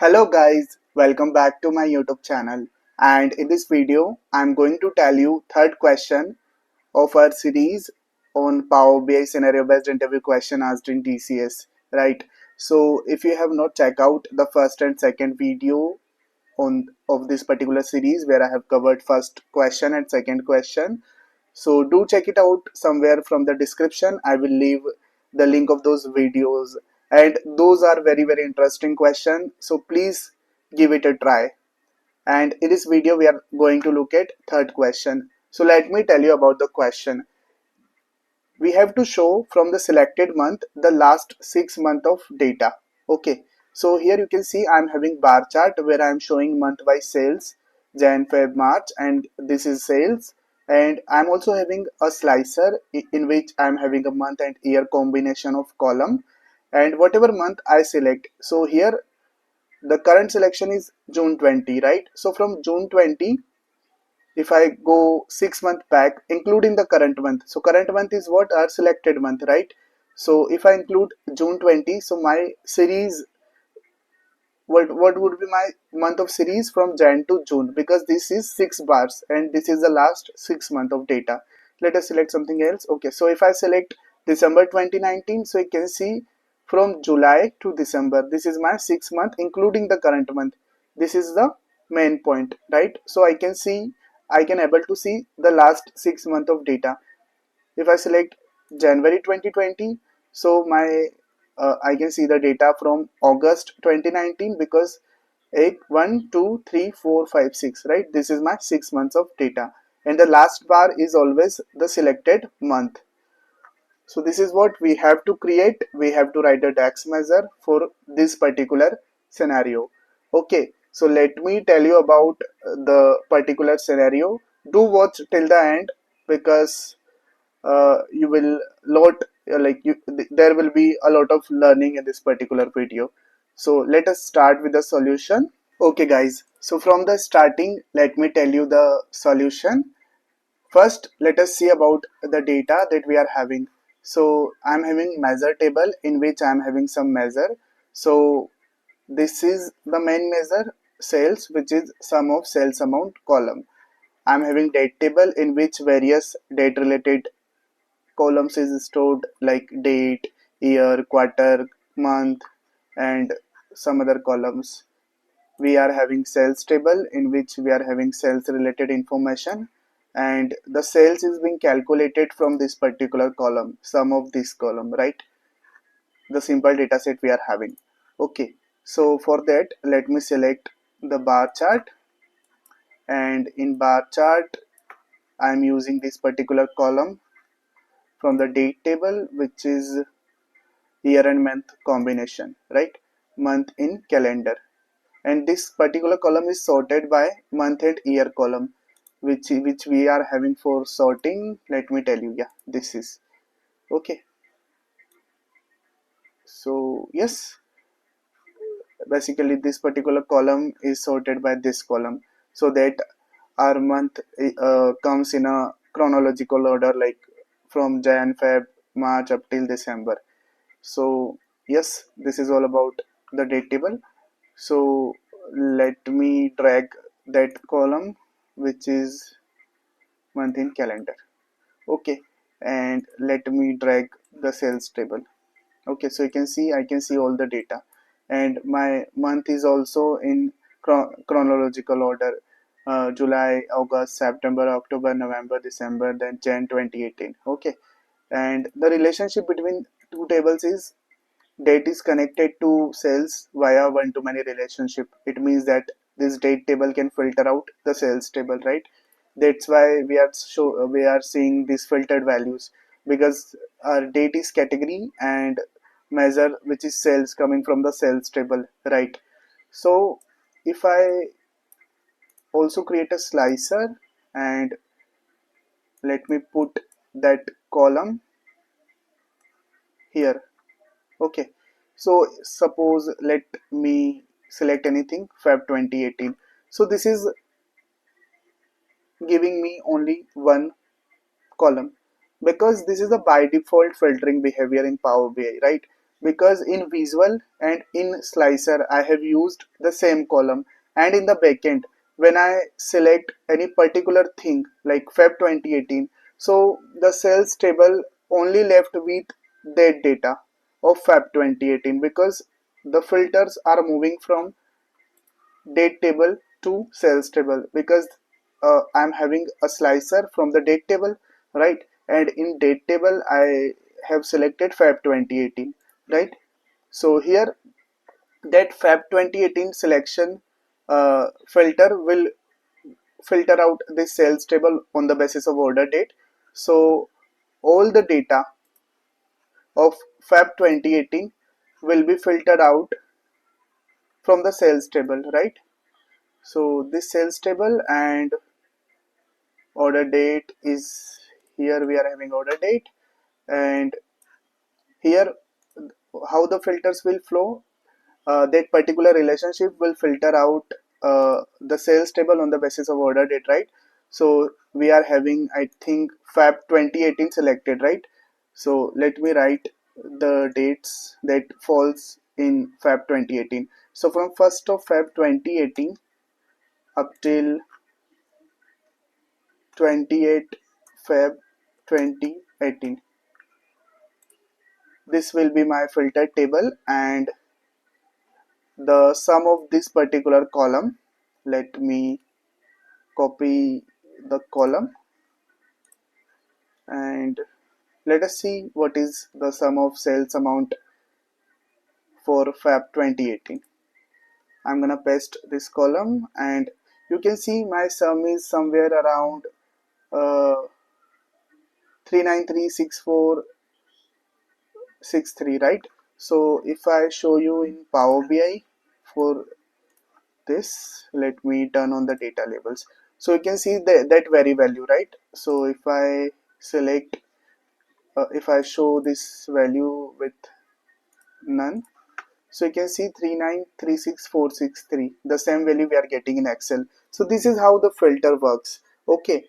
Hello guys, welcome back to my YouTube channel, and in this video I'm going to tell you third question of our series on Power BI scenario based interview question asked in TCS, right? So if you have not checked out the first and second video on of this particular series where I have covered first question and second question, so do check it out somewhere from the description. I will leave the link of those videos, and those are very interesting questions, so please give it a try. And in this video we are going to look at third question. So let me tell you about the question. We have to show from the selected month the last 6 months of data. Okay, so here you can see I'm having bar chart where I'm showing month by sales, Jan, Feb, March, and this is sales. And I'm also having a slicer in which I'm having a month and year combination of column, and whatever month I select. So here the current selection is June 20, right? So from June 20, if I go 6 months back, including the current month, so current month is what? Our selected month, right? So if I include June 20, so my series, what would be my month of series from Jan to June, because this is 6 bars and this is the last 6 months of data. Let us select something else. Okay, so if I select December 2019, so you can see from July to December, this is my 6 month including the current month. This is the main point, right? So I can able to see the last 6 months of data. If I select January 2020, so my I can see the data from August 2019, because 8 1 2 3 4 5 6, right? This is my 6 months of data, and the last bar is always the selected month. So this is what we have to create. We have to write a DAX measure for this particular scenario. Okay, so let me tell you about the particular scenario. Do watch till the end, because you will lot there will be a lot of learning in this particular video. So let us start with the solution. Okay guys, so from the starting, let me tell you the solution. First, let us see about the data that we are having. So I'm having measure table in which I'm having some measure. So this is the main measure, sales, which is sum of sales amount column. I'm having date table in which various date related columns is stored, like date, year, quarter, month, and some other columns. We are having sales table in which we are having sales related information, and the sales is being calculated from this particular column, sum of this column, right? The simple data set we are having. Okay, so for that let me select the bar chart, and in bar chart I am using this particular column from the date table, which is year and month combination, right? Month in calendar. And this particular column is sorted by month and year column, which we are having for sorting. Let me tell you, yeah, this is okay. So yes, basically this particular column is sorted by this column, so that our month comes in a chronological order, like from Jan, Feb, March up till December. So yes, this is all about the date table. So let me drag that column which is month in calendar. Okay, and let me drag the sales table. Okay, so you can see I can see all the data, and my month is also in chronological order. July, August, September, October, November, December, then Jan 2018. Okay, and the relationship between two tables is date is connected to sales via one-to-many relationship. It means that this date table can filter out the sales table, right? That's why we are seeing these filtered values, because our date is category and measure, which is sales, coming from the sales table, right? So if I also create a slicer, and let me put that column here. Okay, so suppose let me select anything, Feb 2018. So this is giving me only one column, because this is a by default filtering behavior in Power BI, right? because in visual and in slicer I have used the same column, and in the backend when I select any particular thing like Feb 2018, so the sales table only left with that data of Feb 2018 because the filters are moving from date table to sales table because I'm having a slicer from the date table, right? And in date table I have selected Feb 2018, right? So here that Feb 2018 selection filter will filter out the sales table on the basis of order date. So all the data of Feb 2018 will be filtered out from the sales table, right? So this sales table and order date is here. We are having order date, and here how the filters will flow, that particular relationship will filter out the sales table on the basis of order date, right? So we are having, I think, Feb 2018 selected, right? So let me write the dates that falls in Feb 2018. So from 1st of Feb 2018 up till 28 Feb 2018, this will be my filtered table, and the sum of this particular column, let me copy the column and let us see what is the sum of sales amount for Feb 2018. I'm gonna paste this column, and you can see my sum is somewhere around 3936463, right? So if I show you in Power BI for this, let me turn on the data labels, so you can see that very value, right? So if I select if I show this value with none, so you can see 3936463, the same value we are getting in Excel. So this is how the filter works. Okay,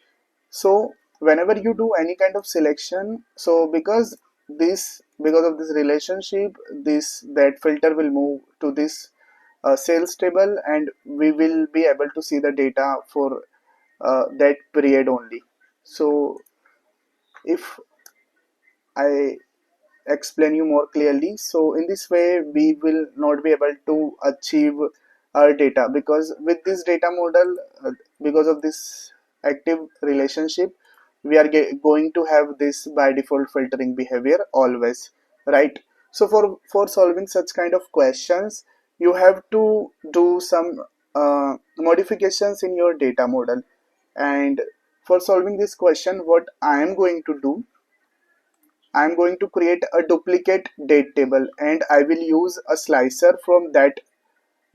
so whenever you do any kind of selection, so because of this relationship, that filter will move to this sales table, and we will be able to see the data for that period only. So if I explain you more clearly, so in this way we will not be able to achieve our data, because with this data model, because of this active relationship, we are going to have this by default filtering behavior always, right? So for solving such kind of questions, you have to do some modifications in your data model. And for solving this question, what I am going to do, I'm going to create a duplicate date table, and I will use a slicer from that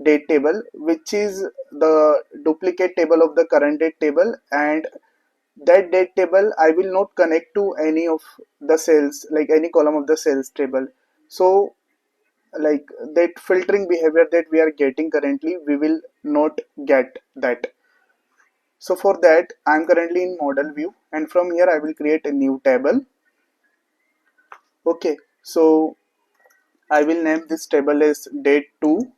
date table, which is the duplicate table of the current date table, and that date table I will not connect to any of the cells, like any column of the sales table. So like that filtering behavior that we are getting currently, we will not get that. So for that, I'm currently in model view, and from here I will create a new table. Okay, so I will name this table as date 2,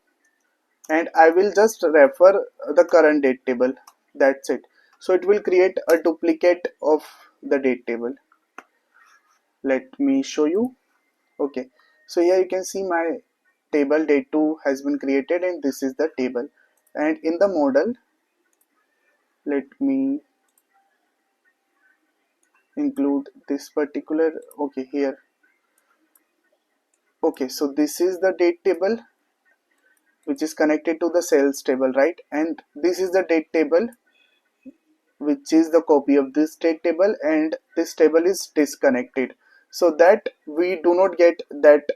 and I will just refer the current date table. That's it. So it will create a duplicate of the date table. Let me show you. Okay, so here you can see my table date 2 has been created, and this is the table. And in the model, let me include this particular, okay, here. Okay, so this is the date table which is connected to the sales table, right? And this is the date table which is the copy of this date table, and this table is disconnected, so that we do not get that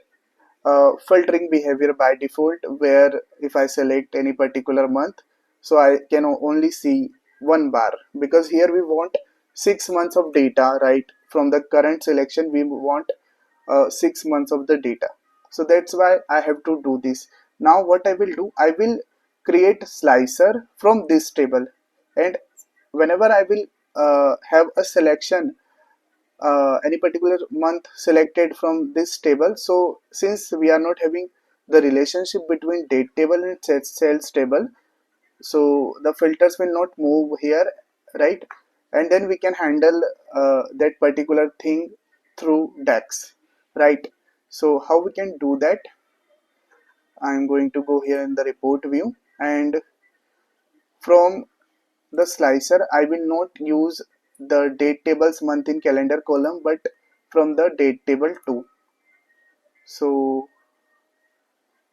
filtering behavior by default, where if I select any particular month, so I can only see one bar, because here we want 6 months of data, right? From the current selection we want 6 months of the data. So that's why I have to do this. Now what I will do, I will create slicer from this table, and whenever I will have a selection any particular month selected from this table. So since we are not having the relationship between date table and sales table, so the filters will not move here, right? And then we can handle that particular thing through DAX, right? So how we can do that? I'm going to go here in the report view, and from the slicer I will not use the date tables month in calendar column, but from the date table too. So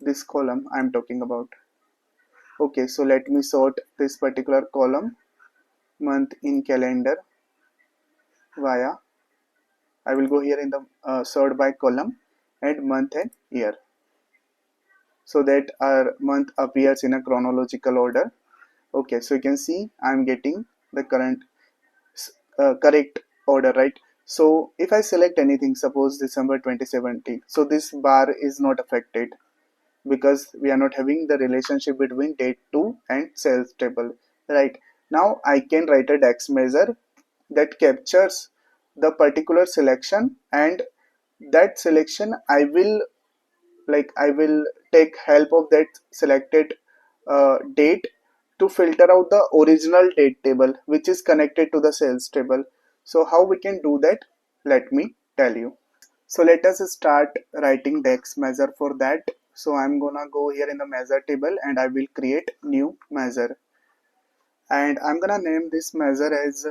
this column I'm talking about. Okay, so let me sort this particular column month in calendar via, I will go here in the sort by column and month and year, so that our month appears in a chronological order. Okay, so you can see I'm getting the correct order, right? So if I select anything, suppose December 2017, so this bar is not affected because we are not having the relationship between date 2 and sales table, right? Now I can write a DAX measure that captures the particular selection, and that selection I will take help of that selected date to filter out the original date table which is connected to the sales table. So how we can do that? Let me tell you. So let us start writing DAX measure for that. So I'm gonna go here in the measure table and I will create new measure, and I'm gonna name this measure as,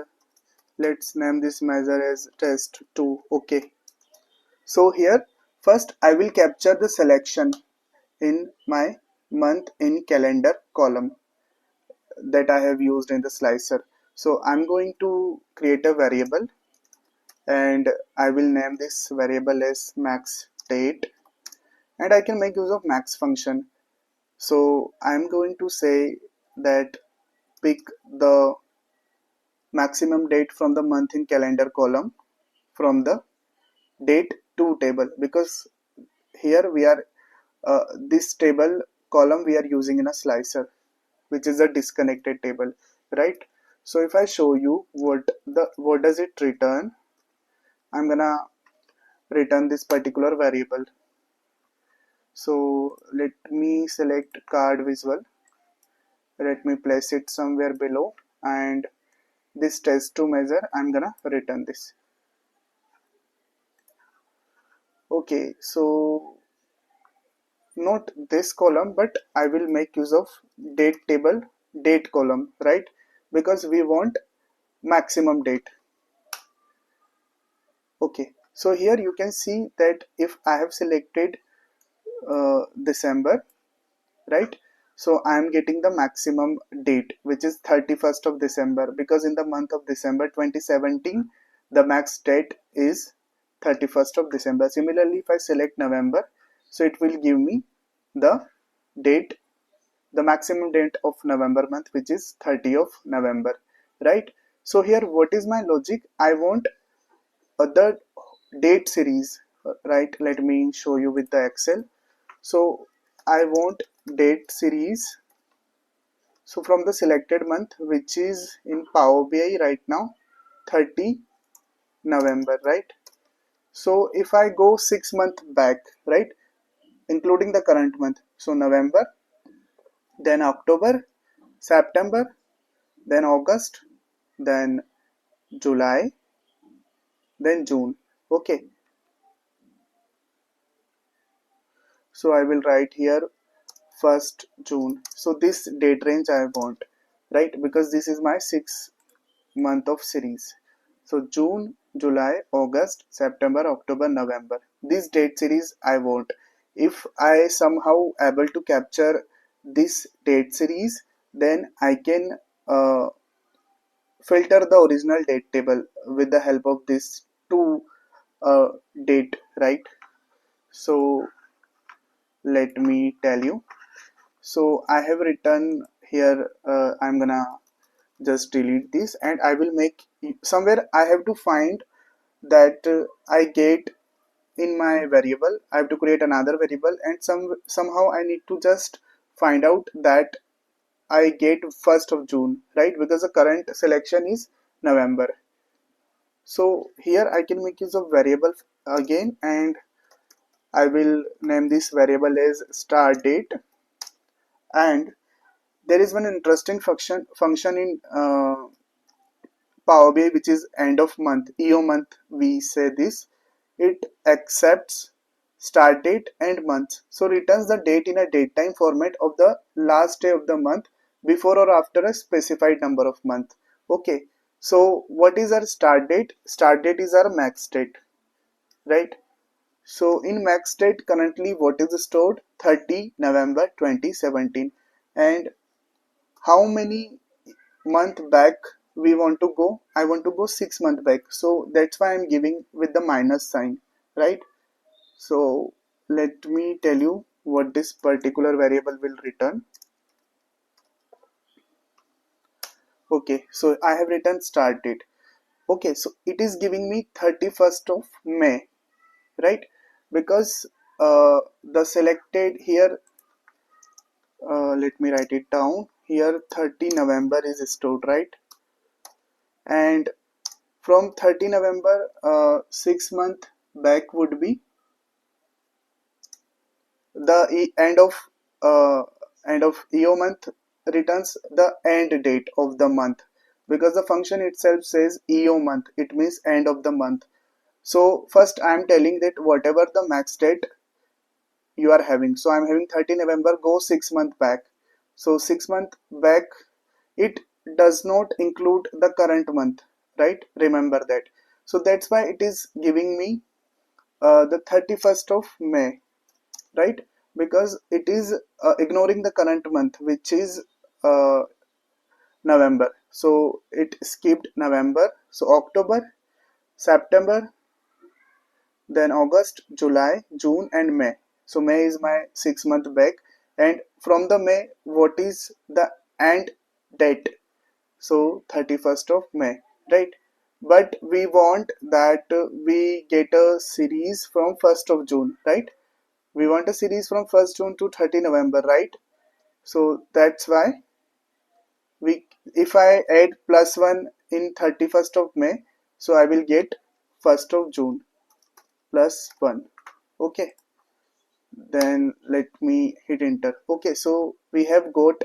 let's name this measure as test 2. Okay, so here first I will capture the selection in my month in calendar column that I have used in the slicer. So I'm going to create a variable and I will name this variable as max date, and I can make use of max function. So I'm going to say that pick the maximum date from the month in calendar column from the date to table, because here we are this table column we are using in a slicer, which is a disconnected table, right? So if I show you what does it return, I'm gonna return this particular variable. So let me select card visual, let me place it somewhere below, and this test2 measure I'm gonna return this. Okay, so not this column, but I will make use of date table date column, right? Because we want maximum date. Okay, so here you can see that if I have selected December, right? So I am getting the maximum date, which is 31st of December, because in the month of December 2017 the max date is 31st of December. Similarly, if I select November, so it will give me the date, the maximum date of November month, which is 30th of November, right? So here what is my logic? I want the date series, right? Let me show you with the Excel. So I want date series, so from the selected month, which is in Power BI right now 30 November, right? So if I go 6 months back, right, including the current month, so November, then October, September, then August, then July, then June. Okay, so I will write here 1st June. So this date range I want, right, because this is my 6 month of series. So June, July, August, September, October, November, this date series I want. If I somehow able to capture this date series, then I can filter the original date table with the help of this two date, right? So let me tell you. So I have written here, I'm gonna just delete this and I will make, somewhere I have to find that I get in my variable, I have to create another variable, and somehow I need to just find out that I get 1st of June, right? Because the current selection is November. So here I can make use of variable again, and I will name this variable as start date. And there is one interesting function in Power BI, which is end of month, EO month. We say this. It accepts start date and month, so returns the date in a datetime format of the last day of the month before or after a specified number of month. Okay, so what is our start date? Start date is our max date, right? So in max date currently what is stored? 30 November 2017. And how many month back we want to go? I want to go 6 months back, so that's why I'm giving with the minus sign, right? So let me tell you what this particular variable will return. Okay, so I have written start date. Okay, so it is giving me 31st of May, right? Because the selected here, let me write it down here, 30 November is stored, right? And from 30 November, 6 month back would be the end of EO month returns the end date of the month, because the function itself says EO month, it means end of the month. So first I am telling that whatever the max date you are having, so I am having 30 November, go 6 month back. So 6 month back, it does not include the current month, right? Remember that. So that's why it is giving me the 31st of May, right? Because it is ignoring the current month, which is uh, November. So it skipped November. So October, September, then August, July, June, and May. So May is my 6 month back, and from the May, what is the end date? So 31st of May, right? But we want that we get a series from 1st of June, right? We want a series from 1st June to 30 November, right? So that's why we, if I add +1 in 31st of May, so I will get 1st of June +1. Okay, then let me hit enter. Okay, so we have got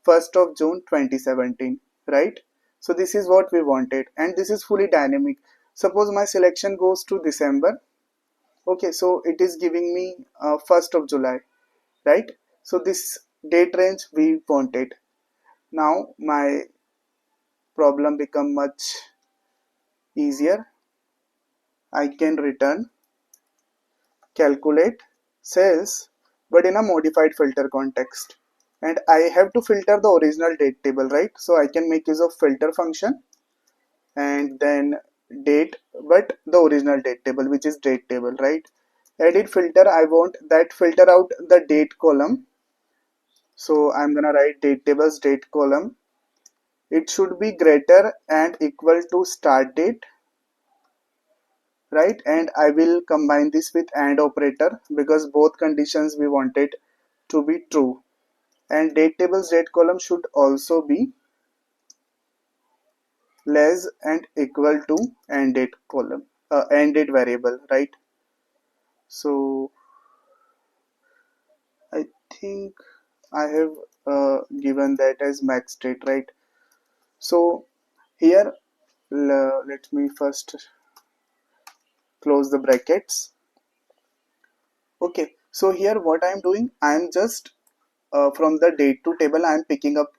1st of June 2017, right? So this is what we wanted, and this is fully dynamic. Suppose my selection goes to December. Okay, so it is giving me 1st of July, right? So this date range we wanted. Now my problem become much easier. I can return calculate sales, but in a modified filter context, and I have to filter the original date table, right? So I can make use of filter function and then date, but the original date table, which is date table, right? Edit filter, I want that filter out the date column. So I'm gonna write date tables date column. It should be greater and equal to start date, right? And I will combine this with AND operator because both conditions we wanted to be true. And date tables date column should also be less and equal to AND date column, AND date variable, right? So I think I have given that as max date, right? So here let me first close the brackets. Okay, so here what I am doing, I am just from the date to table I am picking up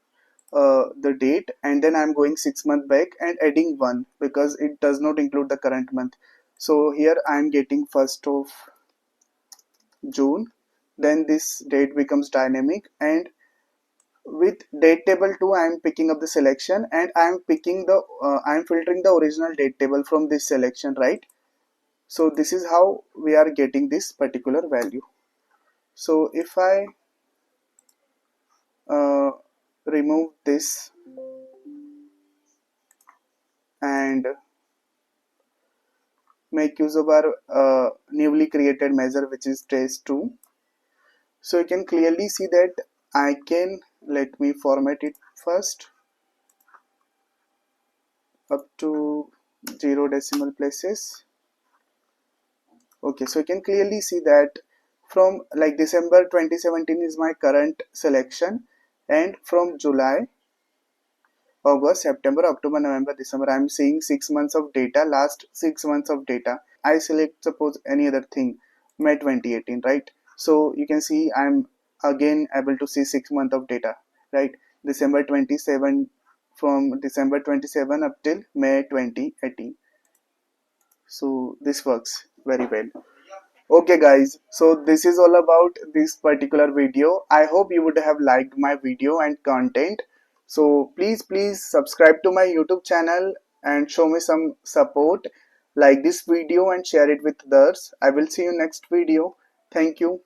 the date, and then I am going 6 months back and adding 1 because it does not include the current month. So here I am getting 1st of June, then this date becomes dynamic, and with date table 2 I am picking up the selection, and I am picking the I am filtering the original date table from this selection, right? So this is how we are getting this particular value. So if I remove this and make use of our newly created measure, which is trace 2, so you can clearly see that I can, let me format it first up to 0 decimal places. Okay, so you can clearly see that from like December 2017 is my current selection, and from July, August, September, October, November, December, I'm seeing 6 months of data, last 6 months of data. I select suppose any other thing, May 2018, right? So you can see I'm again able to see 6 months of data, right? December 27, from December 27 up till May 2018. So this works very well. Okay guys, so this is all about this particular video. I hope you would have liked my video and content. So please subscribe to my YouTube channel and show me some support. Like this video and share it with others. I will see you next video. Thank you.